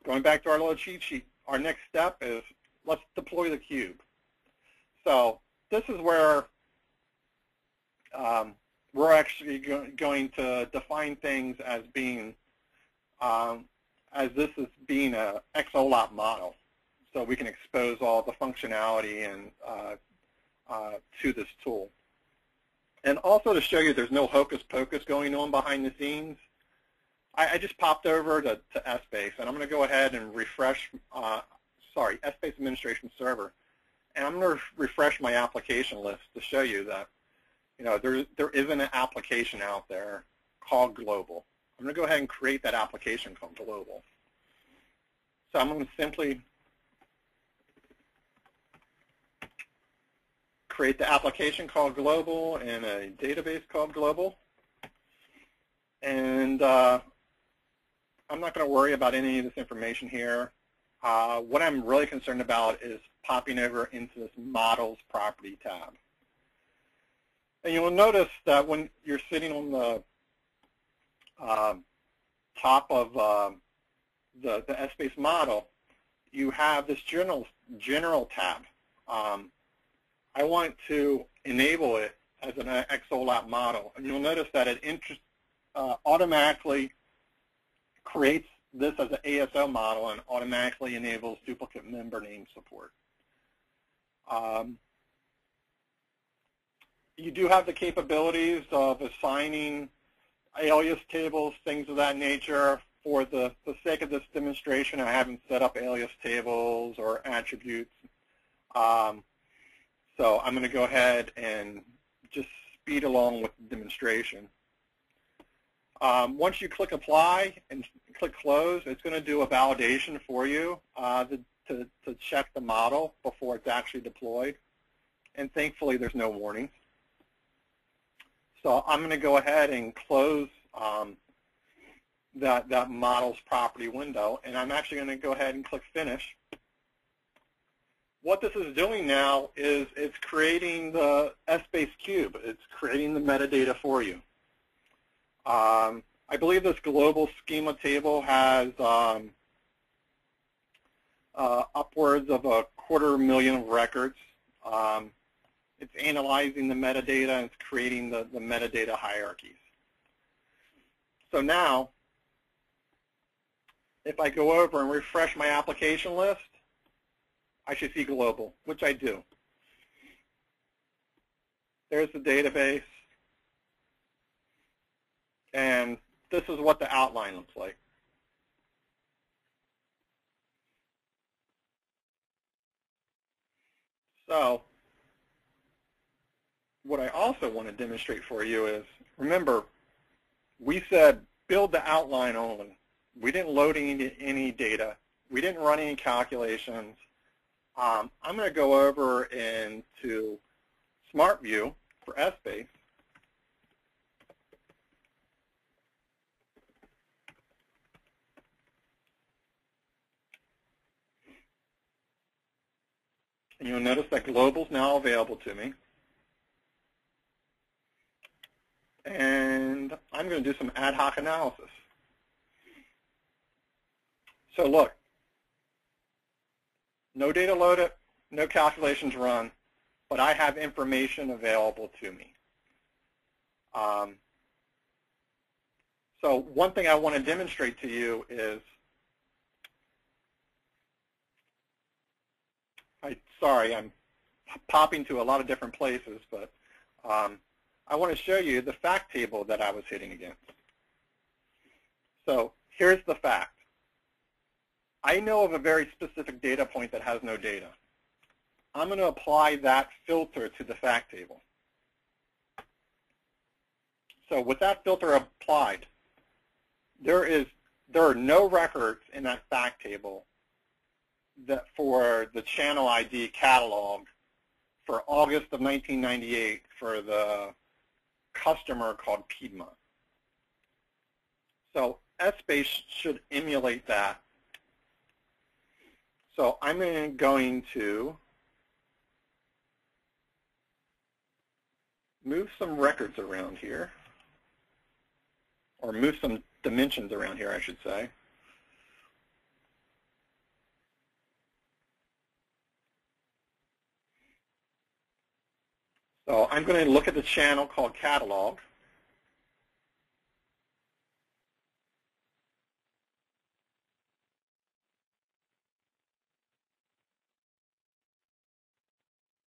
going back to our little cheat sheet, our next step is let's deploy the cube. So this is where we're actually going to define things as being, as this is being a XOLAP model. So we can expose all the functionality and to this tool. And also to show you there's no hocus pocus going on behind the scenes, I just popped over to Essbase, and I'm going to go ahead and refresh, Essbase Administration Server, and I'm going to refresh my application list to show you that, you know, there isn't an application out there called Global. I'm going to go ahead and create that application called Global. So I'm going to simply create the application called Global and a database called Global. And I'm not going to worry about any of this information here. What I'm really concerned about is popping over into this Models Property tab. And you'll notice that when you're sitting on the top of the Essbase model, you have this general tab. I want to enable it as an XOLAP model, and you'll notice that it automatically creates this as an ASO model and automatically enables duplicate member name support. You do have the capabilities of assigning alias tables, things of that nature. For the sake of this demonstration, I haven't set up alias tables or attributes. So I'm going to go ahead and just speed along with the demonstration. Once you click Apply and click Close, it's going to do a validation for you to check the model before it's actually deployed. And thankfully, there's no warnings. So I'm going to go ahead and close that Models Property window, and I'm actually going to go ahead and click Finish. What this is doing now is it's creating the Essbase cube. It's creating the metadata for you. I believe this global schema table has upwards of 250,000 records. It's analyzing the metadata and it's creating the metadata hierarchies. So now, if I go over and refresh my application list, I should see Global, which I do. There's the database. And this is what the outline looks like. So what I also want to demonstrate for you is, remember, we said build the outline only. We didn't load any data. We didn't run any calculations. I'm going to go over into Smart View for Essbase. And you'll notice that Global is now available to me. And I'm going to do some ad hoc analysis. So look, no data loaded, no calculations run, but I have information available to me. So one thing I want to demonstrate to you is, sorry, I'm popping to a lot of different places, but I want to show you the fact table that I was hitting against. So here's the fact. I know of a very specific data point that has no data. I'm going to apply that filter to the fact table. So with that filter applied, there are no records in that fact table that for the channel ID catalog for August of 1998 for the customer called Piedmont. So Essbase should emulate that. So I'm going to move some records around here, or move some dimensions around here, I should say. So I'm going to look at the channel called catalog.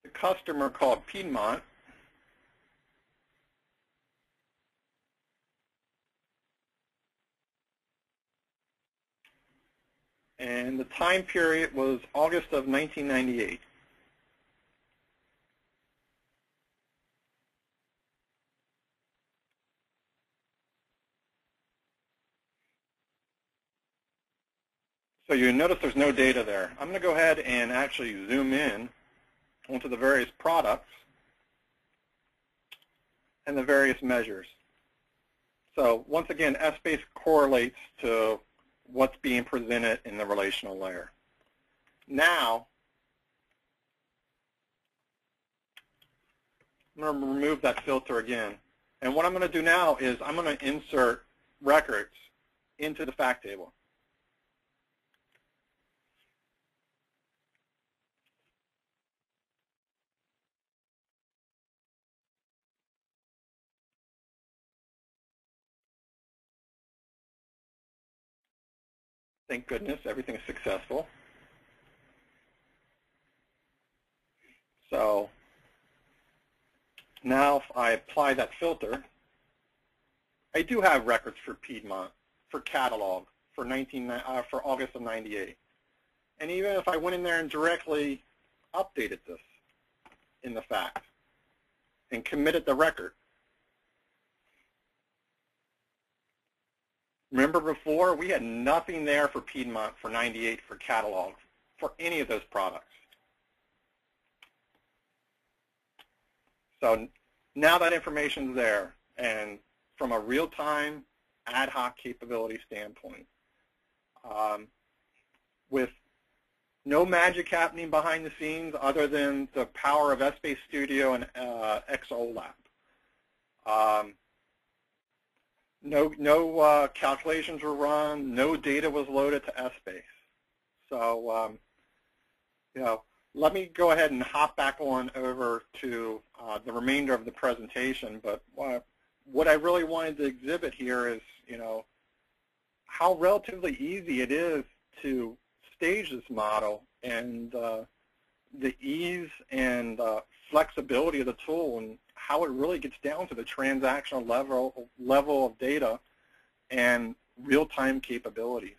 The customer called Piedmont. And the time period was August of 1998. So you notice there's no data there. I'm going to go ahead and actually zoom in onto the various products and the various measures. So once again, Essbase correlates to what's being presented in the relational layer. Now, I'm going to remove that filter again. And what I'm going to do now is I'm going to insert records into the fact table. Thank goodness, everything is successful. So now if I apply that filter, I do have records for Piedmont, for catalog, for August of 98. And even if I went in there and directly updated this in the fact and committed the record, remember before, we had nothing there for Piedmont, for 98, for catalog, for any of those products. So now that information's there, and from a real-time ad hoc capability standpoint, with no magic happening behind the scenes other than the power of Essbase Studio and XOLAP. No calculations were run, no data was loaded to Essbase. So, let me go ahead and hop back on over to the remainder of the presentation. But what I really wanted to exhibit here is, how relatively easy it is to stage this model, and the ease and flexibility of the tool, and how it really gets down to the transactional level of data and real-time capabilities.